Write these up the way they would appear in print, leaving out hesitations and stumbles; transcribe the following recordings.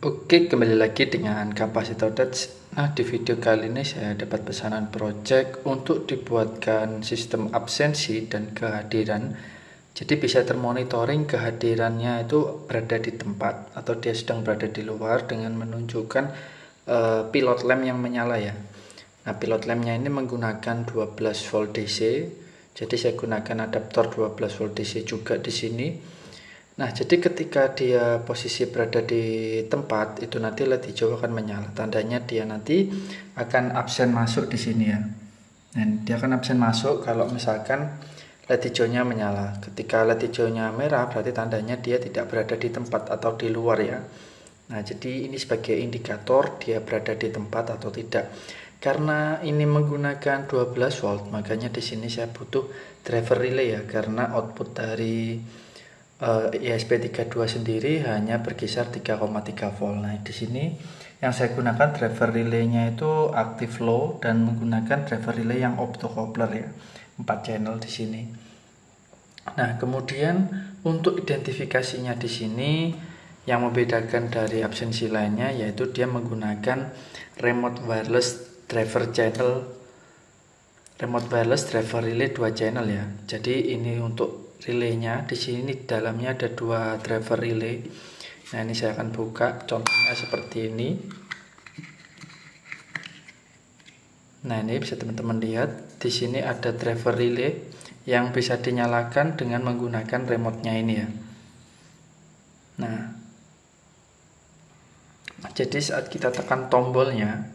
Oke, kembali lagi dengan Kapasitor Touch. Nah, di video kali ini saya dapat pesanan project untuk dibuatkan sistem absensi dan kehadiran. Jadi bisa termonitoring kehadirannya itu berada di tempat atau dia sedang berada di luar dengan menunjukkan pilot lamp yang menyala ya. Nah, pilot lampnya ini menggunakan 12 volt DC. Jadi saya gunakan adaptor 12 volt DC juga di sini. Nah, jadi ketika dia posisi berada di tempat, itu nanti LED hijau akan menyala. Tandanya dia nanti akan absen masuk di sini ya. Dan dia akan absen masuk kalau misalkan LED hijaunya menyala. Ketika LED hijaunya merah, berarti tandanya dia tidak berada di tempat atau di luar ya. Nah, jadi ini sebagai indikator dia berada di tempat atau tidak. Karena ini menggunakan 12 volt, makanya di sini saya butuh driver relay ya, karena output dari ESP32 sendiri hanya berkisar 3,3 volt. Nah, di sini yang saya gunakan driver relaynya itu active low dan menggunakan driver relay yang optocoupler ya, 4 channel di sini. Nah, kemudian untuk identifikasinya di sini yang membedakan dari absensi lainnya yaitu dia menggunakan remote wireless driver relay 2 channel ya. Jadi ini untuk relaynya di sini di dalamnya ada 2 driver relay. Nah, ini saya akan buka contohnya seperti ini. Nah, ini bisa teman-teman lihat di sini ada driver relay yang bisa dinyalakan dengan menggunakan remote-nya ini ya. Nah, jadi saat kita tekan tombolnya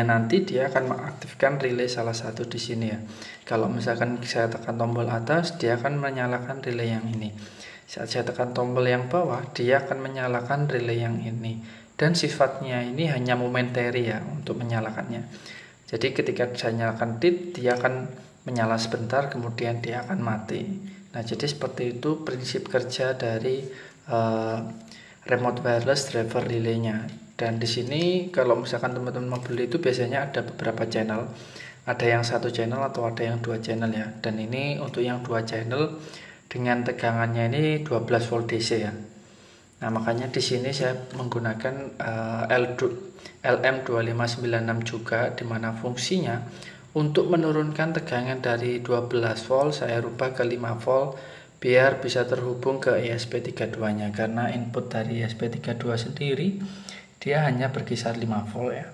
nanti dia akan mengaktifkan relay salah satu di sini ya. Kalau misalkan saya tekan tombol atas, dia akan menyalakan relay yang ini. Saat saya tekan tombol yang bawah, dia akan menyalakan relay yang ini. Dan sifatnya ini hanya momentary ya untuk menyalakannya. Jadi ketika saya nyalakan tit, dia akan menyala sebentar, kemudian dia akan mati. Nah, jadi seperti itu prinsip kerja dari remote wireless driver relay-nya. Dan di sini kalau misalkan teman-teman mau beli itu biasanya ada beberapa channel, ada yang 1 channel atau ada yang 2 channel ya. Dan ini untuk yang 2 channel dengan tegangannya ini 12 volt DC ya. Nah, makanya di sini saya menggunakan LM2596 juga, dimana fungsinya untuk menurunkan tegangan dari 12 volt saya rubah ke 5 volt biar bisa terhubung ke ESP32-nya, karena input dari ESP32 sendiri dia hanya berkisar 5 volt ya.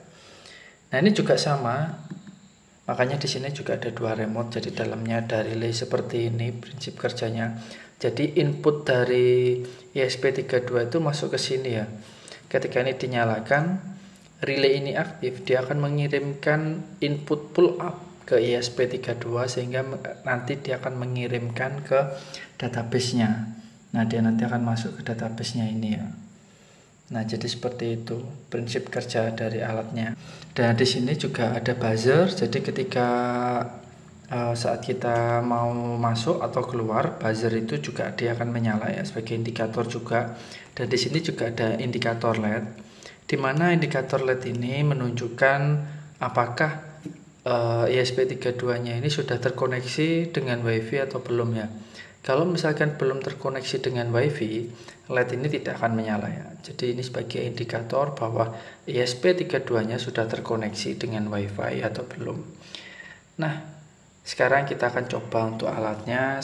Nah, ini juga sama. Makanya di sini juga ada 2 remote. Jadi dalamnya ada relay seperti ini prinsip kerjanya. Jadi input dari ESP32 itu masuk ke sini ya. Ketika ini dinyalakan, relay ini aktif, dia akan mengirimkan input pull up ke ESP32 sehingga nanti dia akan mengirimkan ke database-nya. Nah, dia nanti akan masuk ke database-nya ini ya. Nah, jadi seperti itu prinsip kerja dari alatnya. Dan di sini juga ada buzzer. Jadi ketika saat kita mau masuk atau keluar, buzzer itu juga dia akan menyala ya sebagai indikator juga. Dan di sini juga ada indikator LED, di mana indikator LED ini menunjukkan apakah ESP32-nya ini sudah terkoneksi dengan WiFi atau belum ya. Kalau misalkan belum terkoneksi dengan WiFi, LED ini tidak akan menyala ya. Jadi ini sebagai indikator bahwa ESP32-nya sudah terkoneksi dengan WiFi atau belum. Nah, sekarang kita akan coba untuk alatnya.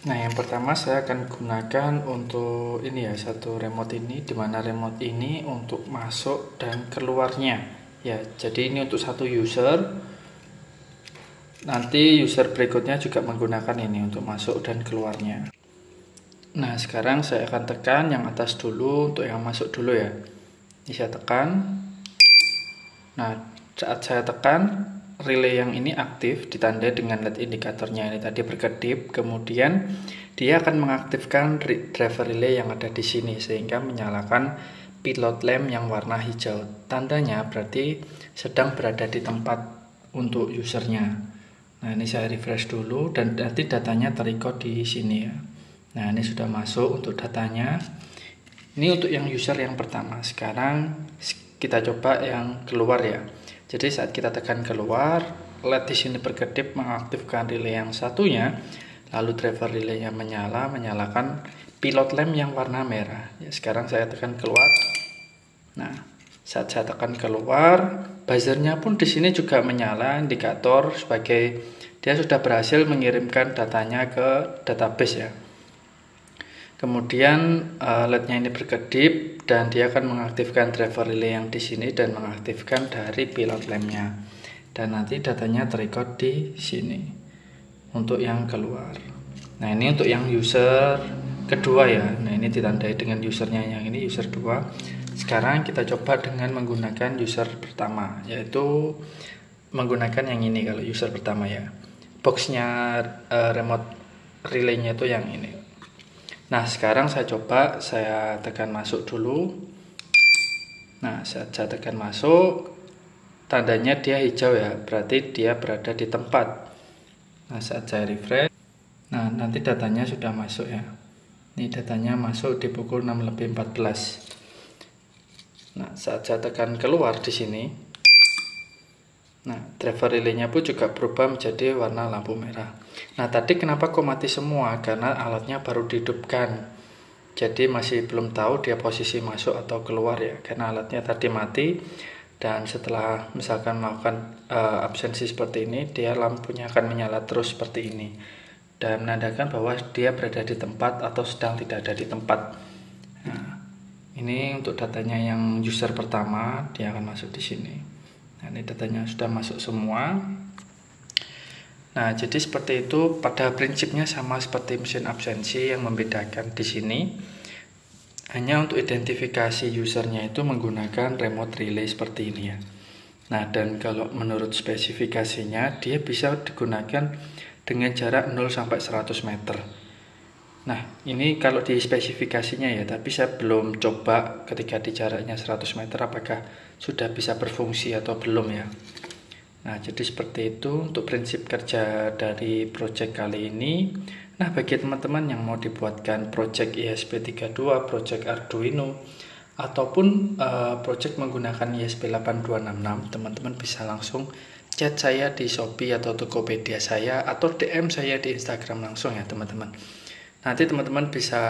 Nah, yang pertama saya akan gunakan untuk ini ya, satu remote ini, dimana remote ini untuk masuk dan keluarnya ya. Jadi ini untuk satu user. Nanti user berikutnya juga menggunakan ini untuk masuk dan keluarnya. Nah, sekarang saya akan tekan yang atas dulu untuk yang masuk dulu ya. Ini saya tekan. Nah, saat saya tekan, relay yang ini aktif ditandai dengan LED indikatornya ini tadi berkedip. Kemudian dia akan mengaktifkan driver relay yang ada di sini sehingga menyalakan pilot lamp yang warna hijau. Tandanya berarti sedang berada di tempat untuk usernya. Nah, ini saya refresh dulu dan nanti datanya terrecord di sini ya. Nah, ini sudah masuk untuk datanya. Ini untuk yang user yang pertama. Sekarang kita coba yang keluar ya. Jadi saat kita tekan keluar, LED di sini berkedip mengaktifkan relay yang satunya, lalu driver relaynya menyalakan pilot lamp yang warna merah. Ya, sekarang saya tekan keluar. Nah, saat saya tekan keluar, buzzernya pun di sini juga menyala, indikator sebagai dia sudah berhasil mengirimkan datanya ke database ya. Kemudian LED-nya ini berkedip dan dia akan mengaktifkan driver relay yang di sini dan mengaktifkan dari pilot lamp-nya. Dan nanti datanya terrecord di sini untuk yang keluar. Nah, ini untuk yang user kedua ya. Nah, ini ditandai dengan usernya, yang ini user 2. Sekarang kita coba dengan menggunakan user pertama, yaitu menggunakan yang ini kalau user pertama ya. Boxnya remote relay-nya itu yang ini. Nah, sekarang saya coba, saya tekan masuk dulu. Nah, saat saya tekan masuk, tandanya dia hijau ya, berarti dia berada di tempat. Nah, saat saya refresh, nah nanti datanya sudah masuk ya. Ini datanya masuk di pukul 6:14. Nah, saat saya tekan keluar di sini, nah driver relay-nya pun juga berubah menjadi warna lampu merah. Nah, tadi kenapa kok mati semua? Karena alatnya baru dihidupkan, jadi masih belum tahu dia posisi masuk atau keluar ya, karena alatnya tadi mati. Dan setelah misalkan melakukan absensi seperti ini, dia lampunya akan menyala terus seperti ini dan menandakan bahwa dia berada di tempat atau sedang tidak ada di tempat. Nah, ini untuk datanya yang user pertama, dia akan masuk di sini. Nah, ini datanya sudah masuk semua. Nah, jadi seperti itu, pada prinsipnya sama seperti mesin absensi. Yang membedakan di sini hanya untuk identifikasi usernya itu menggunakan remote relay seperti ini ya. Nah, dan kalau menurut spesifikasinya dia bisa digunakan dengan jarak 0 sampai 100 meter. Nah, ini kalau di spesifikasinya ya, tapi saya belum coba ketika di jaraknya 100 meter apakah sudah bisa berfungsi atau belum ya. Nah, jadi seperti itu untuk prinsip kerja dari project kali ini. Nah, bagi teman-teman yang mau dibuatkan project ESP32, project Arduino, ataupun project menggunakan ESP8266, teman-teman bisa langsung chat saya di Shopee atau Tokopedia saya, atau DM saya di Instagram langsung ya teman-teman. Nanti teman-teman bisa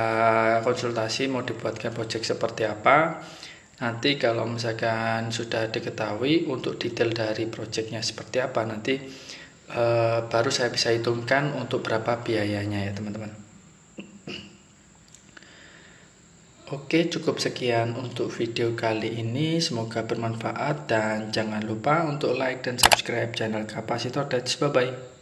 konsultasi mau dibuatkan project seperti apa. Nanti kalau misalkan sudah diketahui untuk detail dari projectnya seperti apa, nanti baru saya bisa hitungkan untuk berapa biayanya ya teman-teman. Oke, cukup sekian untuk video kali ini, semoga bermanfaat dan jangan lupa untuk like dan subscribe channel Kapasitor Touch. Bye bye.